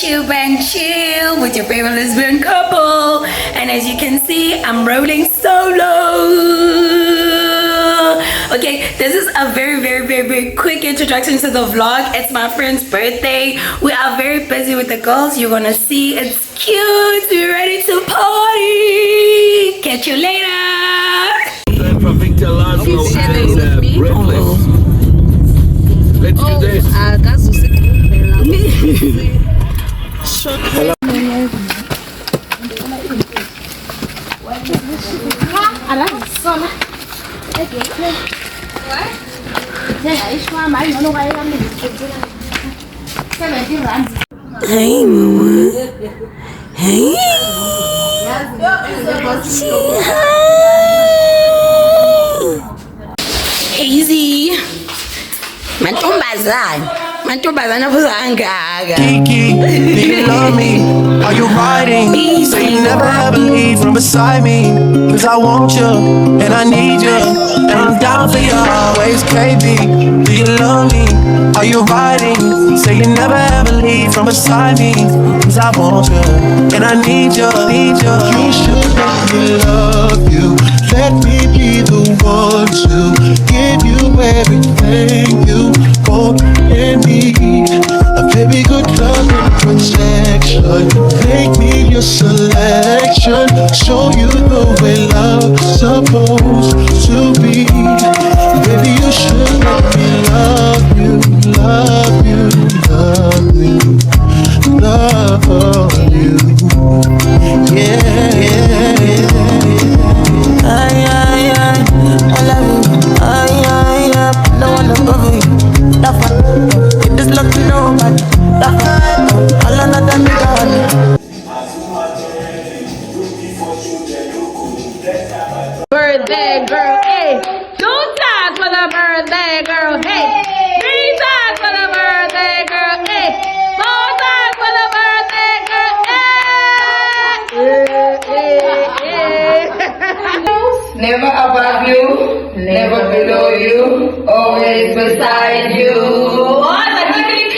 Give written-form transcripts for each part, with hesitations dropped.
bang chill with your favorite lesbian couple. And as you can see, I'm rolling solo. Okay, this is a very quick introduction to the vlog. It's my friend's birthday. We are very busy with the girls. You're gonna see it's cute. We're ready to party. Catch you later. From Victor Laszlo and Breathless. Let's do this. Hey, mama. Hey. Say hi. Hazy. Mantombazana kangaka. Kiki, do you love me? Are you riding? Say you never ever leave from beside me. Cause I want you, and I need you. And I'm down for you always, KB. Do you love me? Are you riding? Say you never ever leave from beside me. Cause I want you, and I need you, need you. You should let me love you. Let me be the one to give you everything you want and need. A very good love and protection. Make me your selection. Show you the way love's supposed to be. Baby, you should let me love you, love you, love you, love you. Yeah. I love you. No one above you. That one. Get this love to nobody. That one. All another nigga. Birthday girl, hey. 2 times for the birthday girl, hey. 3 times for the birthday girl, hey. 4 times for the birthday girl, hey. Never above you, never below you, always beside you. What? Click, click,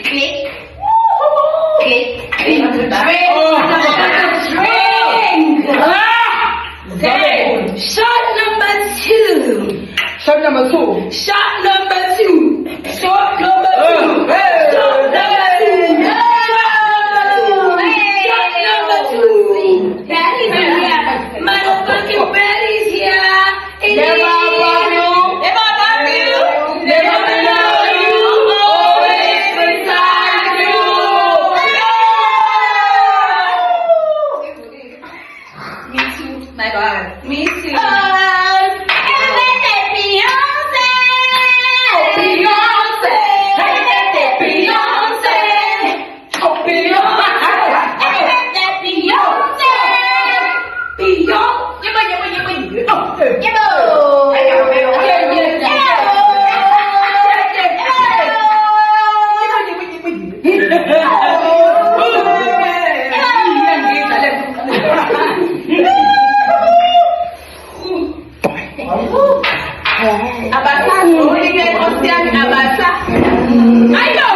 click, click, click. Okay, shot number 2. Shot number 2. Shot number 2. Shot number 2. Hey. Shot number 2. Shot number 2. Daddy's here. Motherfucking Betty's here. Never above you, Never above you. never below you, always beside you. Me too. My God. Me too. Abasa, only Ostian Abasa. I know.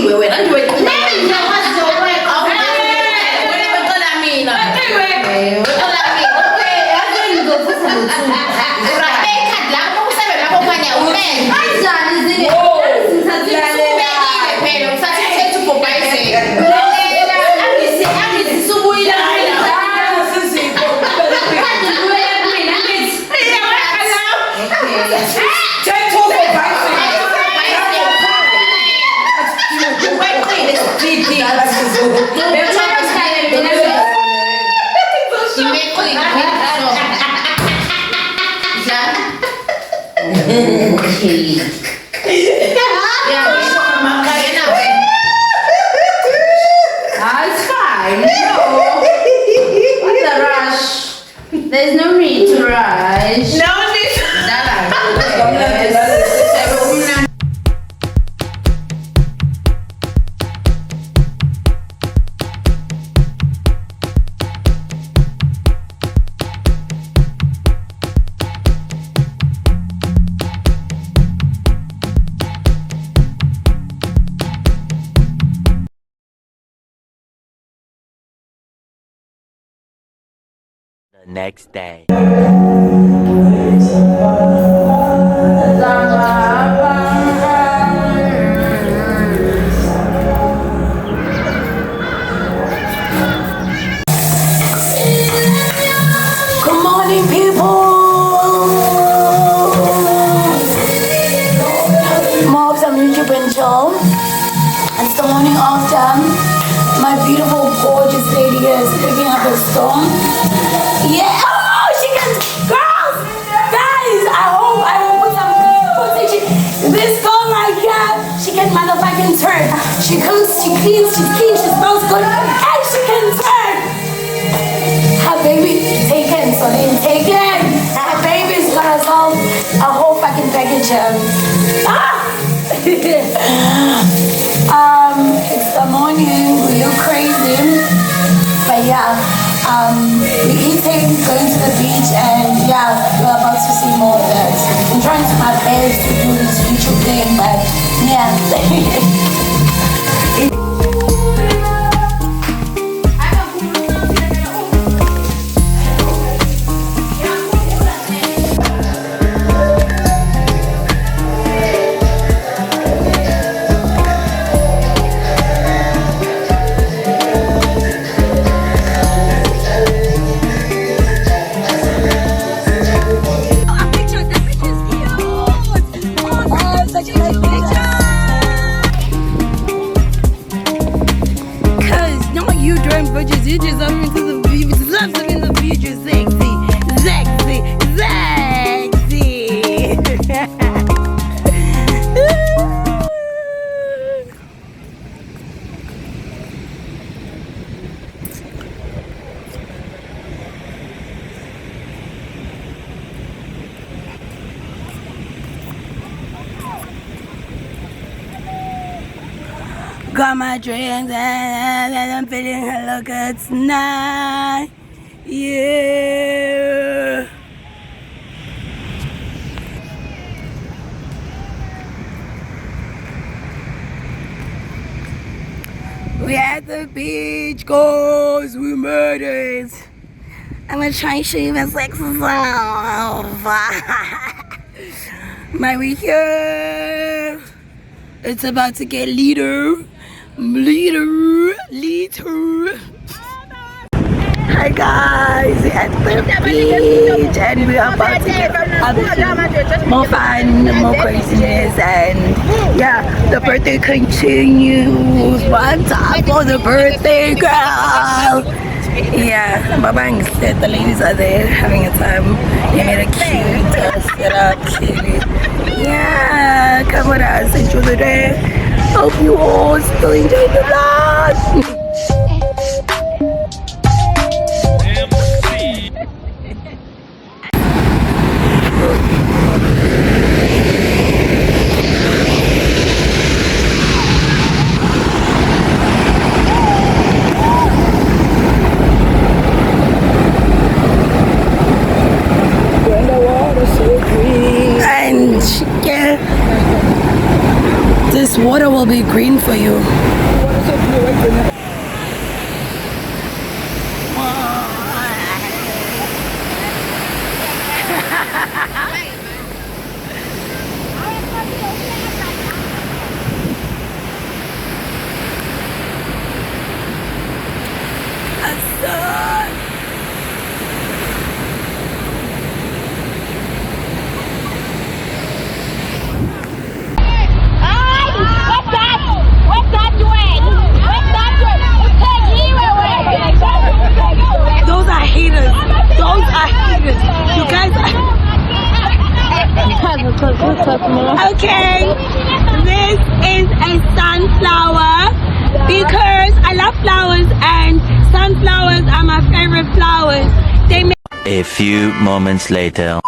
Wewe It's fine. No. What's the rush? There's no need to rush. No need. Next day. Good morning, people. More of some YouTube and chill. It's the morning after. My beautiful, gorgeous lady is picking up a storm. Yeah. Oh, she can. Girls, guys. I will put some footage. This girl right here, she can motherfucking turn. She cooks, she cleans, she smells good, and she can turn. Her baby taken, so they taken. Her baby's gonna solve a whole fucking package. It's the morning, we look crazy, but yeah, we're eating, going to the beach, and yeah, we're about to see more of that. I'm trying to my best to do this YouTube thing, but yeah. You just up into the view, just love them in the future, sexy, sexy, sexy. Got my drinks and I'm feeling hella good tonight. Yeah. We at the beach, cause we made it. I'm gonna try and show you my sexy self. My we here. It's about to get leader. Hi guys, we're at the beach and we're about to get up more fun, more craziness, and yeah, the birthday continues. One time for the birthday girl. Yeah, Babang said the ladies are there having a time. They made a cute setup, cute. Yeah, come on us, enjoy the day. Hope you all still enjoy the vlog. And yeah, this water will be green for you. Sunflowers are my favorite flowers. They make A few moments later.